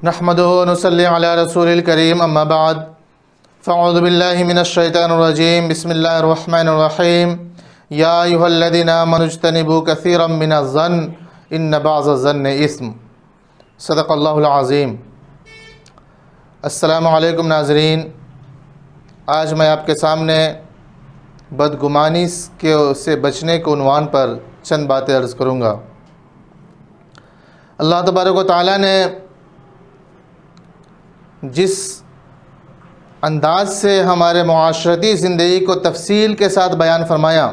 نحمدہ و نصلی علی رسول الکریم اما بعد فاعوذ باللہ من الشیطان الرجیم بسم اللہ الرحمن الرحیم یا ایھا الذین آمنوا اجتنبوا کثیرا من الظن ان بعض الظن اثم صدق اللہ العظیم۔ السلام علیکم ناظرین، آج میں آپ کے سامنے بدگمانی سے بچنے کے عنوان پر چند باتیں عرض کروں گا۔ اللہ تبارک و تعالیٰ نے جس انداز سے ہمارے معاشرتی زندگی کو تفصیل کے ساتھ بیان فرمایا،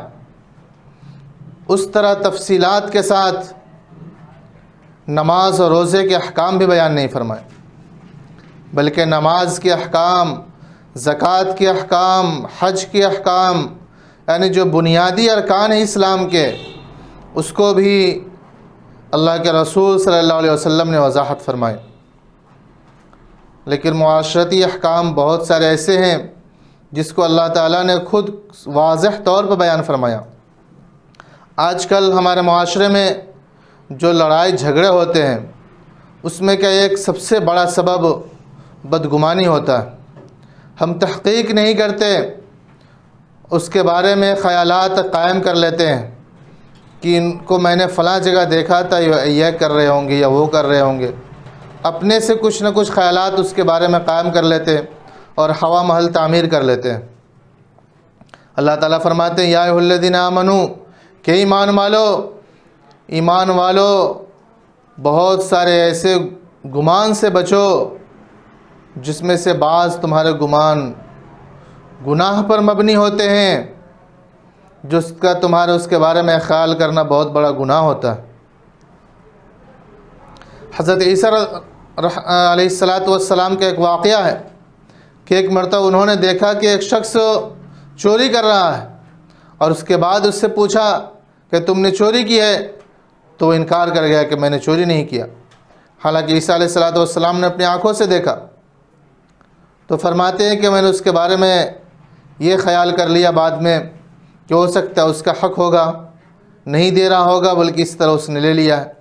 اس طرح تفصیلات کے ساتھ نماز اور روزے کے احکام بھی بیان نہیں فرمائے، بلکہ نماز کے احکام، زکوٰۃ کے احکام، حج کے احکام، یعنی جو بنیادی ارکان ہیں اسلام کے، اس کو بھی اللہ کے رسول صلی اللہ علیہ وسلم نے وضاحت فرمائی۔ لیکن معاشرتی احکام بہت سارے ایسے ہیں جس کو اللہ تعالیٰ نے خود واضح طور پر بیان فرمایا۔ آج کل ہمارے معاشرے میں جو لڑائی جھگڑے ہوتے ہیں، اس میں کا ایک سب سے بڑا سبب بدگمانی ہوتا ہے۔ ہم تحقیق نہیں کرتے، اس کے بارے میں خیالات قائم کر لیتے ہیں کہ ان کو میں نے فلاں جگہ دیکھا تھا، یہ کر رہے ہوں گے یا وہ کر رہے ہوں گے، اپنے سے کچھ نہ کچھ خیالات اس کے بارے میں قائم کر لیتے ہیں اور ہوا محل تعمیر کر لیتے ہیں۔ اللہ تعالیٰ فرماتے ہیں یا ایھا الذین آمنوا کہ ایمان والو بہت سارے ایسے گمان سے بچو جس میں سے بعض تمہارے گمان گناہ پر مبنی ہوتے ہیں، جس کا تمہارے اس کے بارے میں خیال کرنا بہت بڑا گناہ ہوتا ہے۔ حضرت عیسیٰ علیہ السلام کا ایک واقعہ ہے کہ ایک مرتبہ انہوں نے دیکھا کہ ایک شخص چوری کر رہا ہے، اور اس کے بعد اس سے پوچھا کہ تم نے چوری کی ہے، تو وہ انکار کر گیا کہ میں نے چوری نہیں کیا، حالانکہ عیسیٰ علیہ السلام نے اپنی آنکھوں سے دیکھا۔ تو فرماتے ہیں کہ میں نے اس کے بارے میں یہ خیال کر لیا بعد میں کہ ہو سکتا ہے اس کا حق ہوگا، نہیں دے رہا ہوگا، بلکہ اس طرح اس نے لے لیا ہے۔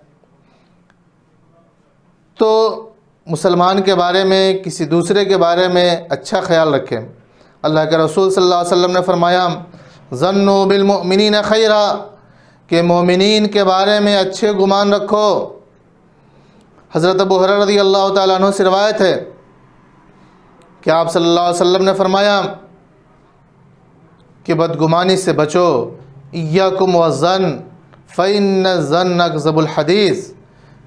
تو مسلمان کے بارے میں، کسی دوسرے کے بارے میں اچھا خیال رکھیں۔ اللہ کے رسول صلی اللہ علیہ وسلم نے فرمایا ظنوا بالمؤمنین خیرا، کہ مومنین کے بارے میں اچھے گمان رکھو۔ حضرت ابو ہریرہ رضی اللہ تعالیٰ عنہ سے روایت ہے کہ آپ صلی اللہ علیہ وسلم نے فرمایا کہ بدگمانی سے بچو، ایاکم والظن فإن الظن اکذب الحدیث،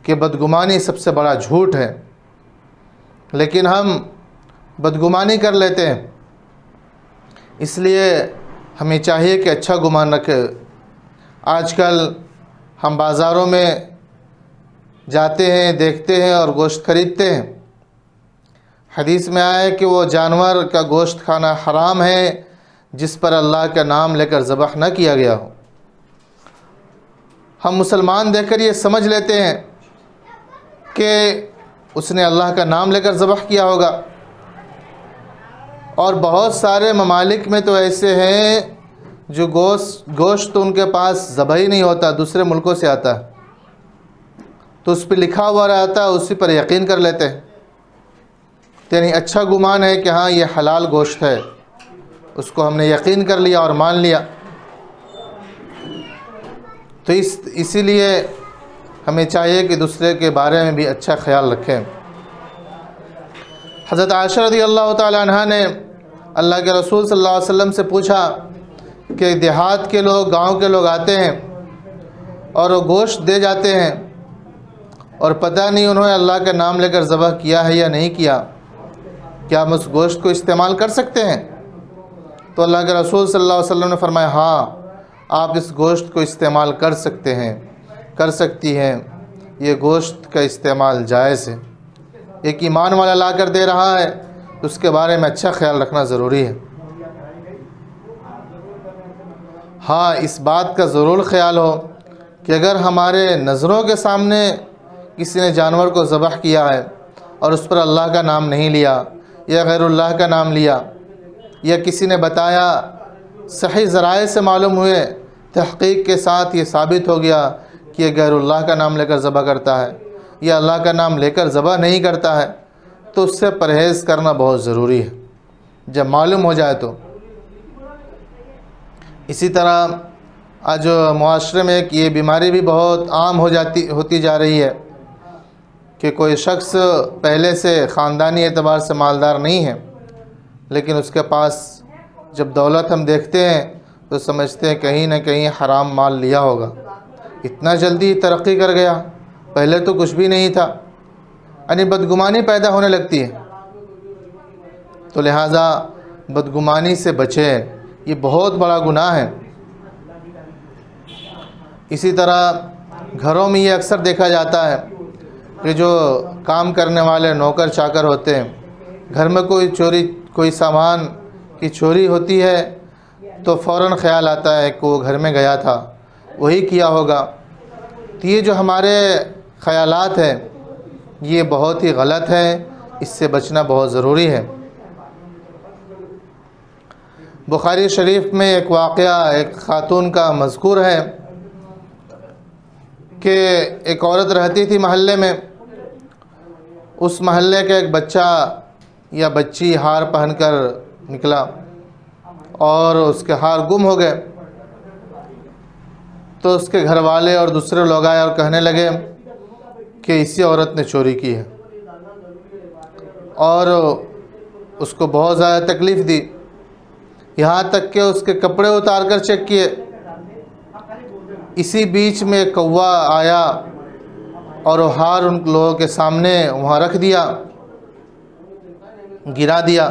کہ بدگمانی سب سے بڑا جھوٹ ہے۔ لیکن ہم بدگمانی کر لیتے ہیں، اس لیے ہمیں چاہیے کہ اچھا گمان رکھے۔ آج کل ہم بازاروں میں جاتے ہیں، دیکھتے ہیں اور گوشت خریدتے ہیں۔ حدیث میں آیا ہے کہ وہ جانور کا گوشت کھانا حرام ہے جس پر اللہ کا نام لے کر ذبح نہ کیا گیا ہو۔ ہم مسلمان دیکھ کر یہ سمجھ لیتے ہیں کہ اس نے اللہ کا نام لے کر ذبح کیا ہوگا، اور بہت سارے ممالک میں تو ایسے ہیں جو گوشت ان کے پاس ذبح ہی نہیں ہوتا، دوسرے ملکوں سے آتا ہے، تو اس پہ لکھا ہوا رہتا ہے، اسی پر یقین کر لیتے ہیں۔ یعنی اچھا گمان ہے کہ ہاں یہ حلال گوشت ہے، اس کو ہم نے یقین کر لیا اور مان لیا۔ تو اسی لیے ہمیں چاہیے کہ دوسرے کے بارے میں بھی اچھا خیال رکھیں۔ حضرت عائشہ رضی اللہ تعالی عنہا نے اللہ کے رسول صلی اللہ علیہ وسلم سے پوچھا کہ دیہات کے لوگ، گاؤں کے لوگ آتے ہیں اور وہ گوشت دے جاتے ہیں، اور پتہ نہیں انہوں نے اللہ کا نام لے کر ذبح کیا ہے یا نہیں کیا، کیا ہم اس گوشت کو استعمال کر سکتے ہیں؟ تو اللہ کے رسول صلی اللہ علیہ وسلم نے فرمایا ہاں، آپ اس گوشت کو استعمال کر سکتے ہیں، کر سکتی ہیں، یہ گوشت کا استعمال جائز ہے۔ ایک ایمان والا لا کر دے رہا ہے تو اس کے بارے میں اچھا خیال رکھنا ضروری ہے۔ ہاں، اس بات کا ضرور خیال ہو کہ اگر ہمارے نظروں کے سامنے کسی نے جانور کو ذبح کیا ہے اور اس پر اللہ کا نام نہیں لیا یا غیر اللہ کا نام لیا، یا کسی نے بتایا، صحیح ذرائع سے معلوم ہوئے، تحقیق کے ساتھ یہ ثابت ہو گیا کہ یہ غیر اللہ کا نام لے کر ذبح کرتا ہے، یا اللہ کا نام لے کر ذبح نہیں کرتا ہے تو اس سے پرہیز کرنا بہت ضروری ہے جب معلوم ہو جائے تو۔ اسی طرح آج معاشرے میں ایک یہ بیماری بھی بہت عام ہوتی جا رہی ہے کہ کوئی شخص پہلے سے خاندانی اعتبار سے مالدار نہیں ہے، لیکن اس کے پاس جب دولت ہم دیکھتے ہیں تو سمجھتے ہیں کہیں نہ کہیں حرام مال لیا ہوگا، اتنا جلدی ترقی کر گیا، پہلے تو کچھ بھی نہیں تھا، یعنی بدگمانی پیدا ہونے لگتی ہے۔ تو لہٰذا بدگمانی سے بچیں، یہ بہت بڑا گناہ ہے۔ اسی طرح گھروں میں یہ اکثر دیکھا جاتا ہے کہ جو کام کرنے والے نوکر چاکر ہوتے ہیں، گھر میں کوئی سامان کی چوری ہوتی ہے تو فوراً خیال آتا ہے کہ وہ گھر میں گیا تھا، وہی کیا ہوگا۔ تو یہ جو ہمارے خیالات ہیں یہ بہت ہی غلط ہیں، اس سے بچنا بہت ضروری ہے۔ بخاری شریف میں ایک واقعہ ایک خاتون کا مذکور ہے کہ ایک عورت رہتی تھی محلے میں، اس محلے کا ایک بچہ یا بچی ہار پہن کر نکلا اور اس کے ہار گم ہو گئے، تو اس کے گھر والے اور دوسرے لوگ آئے اور کہنے لگے کہ اسی عورت نے چوری کی ہے، اور اس کو بہت زیادہ تکلیف دی، یہاں تک کہ اس کے کپڑے اتار کر چیک کیے۔ اسی بیچ میں کوا آیا اور وہ ہار ان لوگوں کے سامنے وہاں رکھ دیا، گرا دیا،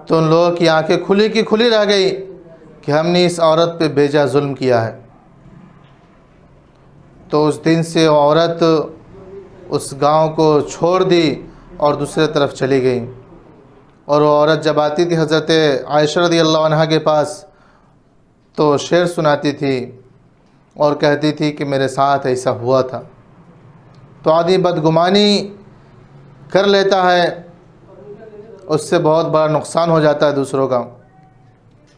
تو ان لوگوں کی آنکھیں کھلی کی کھلی رہ گئی کہ ہم نے اس عورت پہ بے جا ظلم کیا ہے۔ تو اس دن سے وہ عورت اس گاؤں کو چھوڑ دی اور دوسرے طرف چلی گئی، اور وہ عورت جب آتی تھی حضرت عائشہ رضی اللہ عنہا کے پاس تو شعر سناتی تھی اور کہتی تھی کہ میرے ساتھ ایسا ہوا تھا۔ تو آدمی بدگمانی کر لیتا ہے، اس سے بہت بڑا نقصان ہو جاتا ہے دوسروں کا،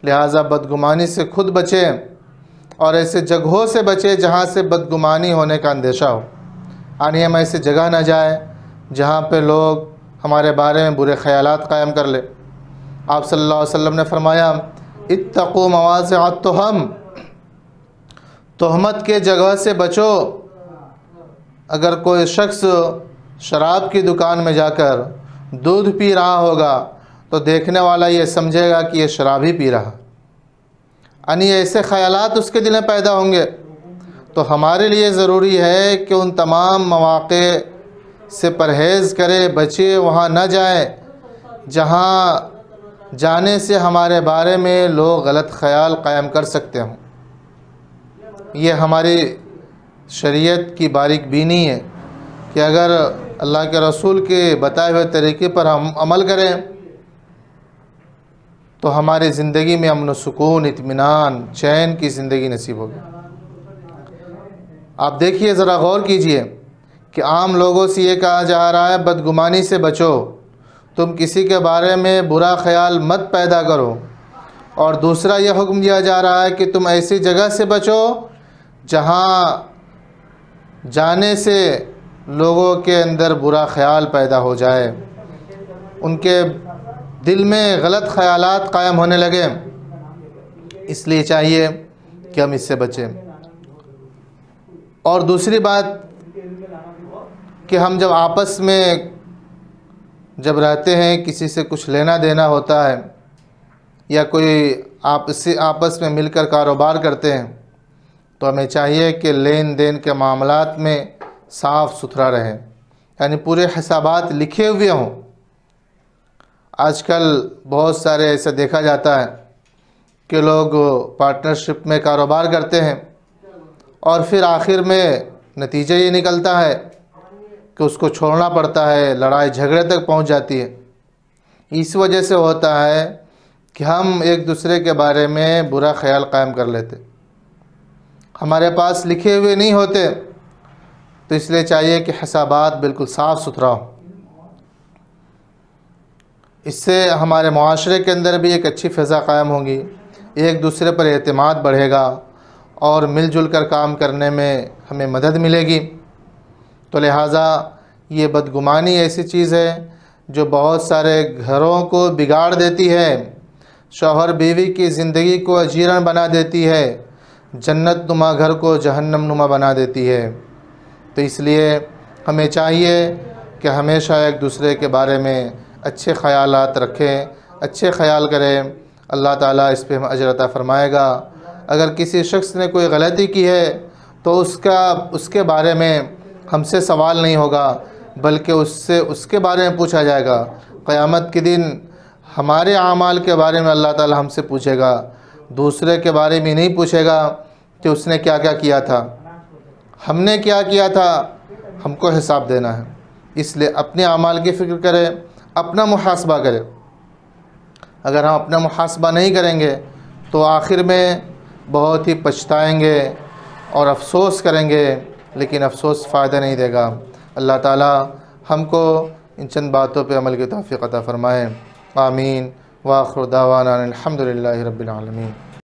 لہٰذا بدگمانی سے خود بچیں اور ایسے جگہوں سے بچیں جہاں سے بدگمانی ہونے کا اندیشہ ہو، یعنی ہم ایسی جگہ نہ جائیں جہاں پہ لوگ ہمارے بارے میں برے خیالات قائم کر لیں۔ آپ صلی اللہ علیہ وسلم نے فرمایا اتقوا مواضع التہم، تہمت کے جگہ سے بچو۔ اگر کوئی شخص شراب کی دکان میں جا کر دودھ پی رہا ہوگا تو دیکھنے والا یہ سمجھے گا کہ یہ شراب ہی پی رہا، یعنی ایسے خیالات اس کے دل میں پیدا ہوں گے۔ تو ہمارے لیے ضروری ہے کہ ان تمام مواقع سے پرہیز کرے، بچے، وہاں نہ جائیں جہاں جانے سے ہمارے بارے میں لوگ غلط خیال قائم کر سکتے ہوں۔ یہ ہماری شریعت کی باریک بینی ہے کہ اگر اللہ کے رسول کے بتائے ہوئے طریقے پر ہم عمل کریں تو ہماری زندگی میں امن و سکون، اطمینان، چین کی زندگی نصیب ہوگی۔ آپ دیکھیے، ذرا غور کیجئے کہ عام لوگوں سے یہ کہا جا رہا ہے بدگمانی سے بچو، تم کسی کے بارے میں برا خیال مت پیدا کرو، اور دوسرا یہ حکم دیا جا رہا ہے کہ تم ایسی جگہ سے بچو جہاں جانے سے لوگوں کے اندر برا خیال پیدا ہو جائے، ان کے دل میں غلط خیالات قائم ہونے لگے۔ اس لیے چاہیے کہ ہم اس سے بچیں۔ اور دوسری بات کہ ہم جب آپس میں جب رہتے ہیں، کسی سے کچھ لینا دینا ہوتا ہے یا کوئی آپس میں مل کر کاروبار کرتے ہیں تو ہمیں چاہیے کہ لین دین کے معاملات میں صاف ستھرا رہیں، یعنی پورے حسابات لکھے ہوئے ہوں۔ آج کل بہت سارے ایسا دیکھا جاتا ہے کہ لوگ پارٹنرشپ میں کاروبار کرتے ہیں اور پھر آخر میں نتیجہ یہ نکلتا ہے کہ اس کو چھوڑنا پڑتا ہے، لڑائی جھگڑے تک پہنچ جاتی ہے۔ اس وجہ سے ہوتا ہے کہ ہم ایک دوسرے کے بارے میں برا خیال قائم کر لیتے، ہمارے پاس لکھے ہوئے نہیں ہوتے، تو اس لیے چاہیے کہ حسابات بالکل صاف ستھرا ہو۔ اس سے ہمارے معاشرے کے اندر بھی ایک اچھی فضا قائم ہوگی، ایک دوسرے پر اعتماد بڑھے گا اور مل جل کر کام کرنے میں ہمیں مدد ملے گی۔ تو لہٰذا یہ بدگمانی ایسی چیز ہے جو بہت سارے گھروں کو بگاڑ دیتی ہے، شوہر بیوی کی زندگی کو اجیرن بنا دیتی ہے، جنت نما گھر کو جہنم نما بنا دیتی ہے۔ تو اس لیے ہمیں چاہیے کہ ہمیشہ ایک دوسرے کے بارے میں اچھے خیالات رکھیں، اچھے خیال کریں، اللہ تعالیٰ اس پہ ہم اجر عطا فرمائے گا۔ اگر کسی شخص نے کوئی غلطی کی ہے تو اس کے بارے میں ہم سے سوال نہیں ہوگا، بلکہ اس کے بارے میں پوچھا جائے گا۔ قیامت کے دن ہمارے اعمال کے بارے میں اللہ تعالیٰ ہم سے پوچھے گا، دوسرے کے بارے میں نہیں پوچھے گا کہ اس نے کیا کیا کیا تھا، ہم نے کیا کیا تھا، ہم کو حساب دینا ہے۔ اس لیے اپنے اعمال کی فکر کریں، اپنا محاسبہ کریں۔ اگر ہم اپنا محاسبہ نہیں کریں گے تو آخر میں بہت ہی پچھتائیں گے اور افسوس کریں گے، لیکن افسوس فائدہ نہیں دے گا۔ اللہ تعالیٰ ہم کو ان چند باتوں پہ عمل کی توفیق عطا فرمائے۔ آمین۔ وآخر دعوانا الحمد للہ رب العالمین۔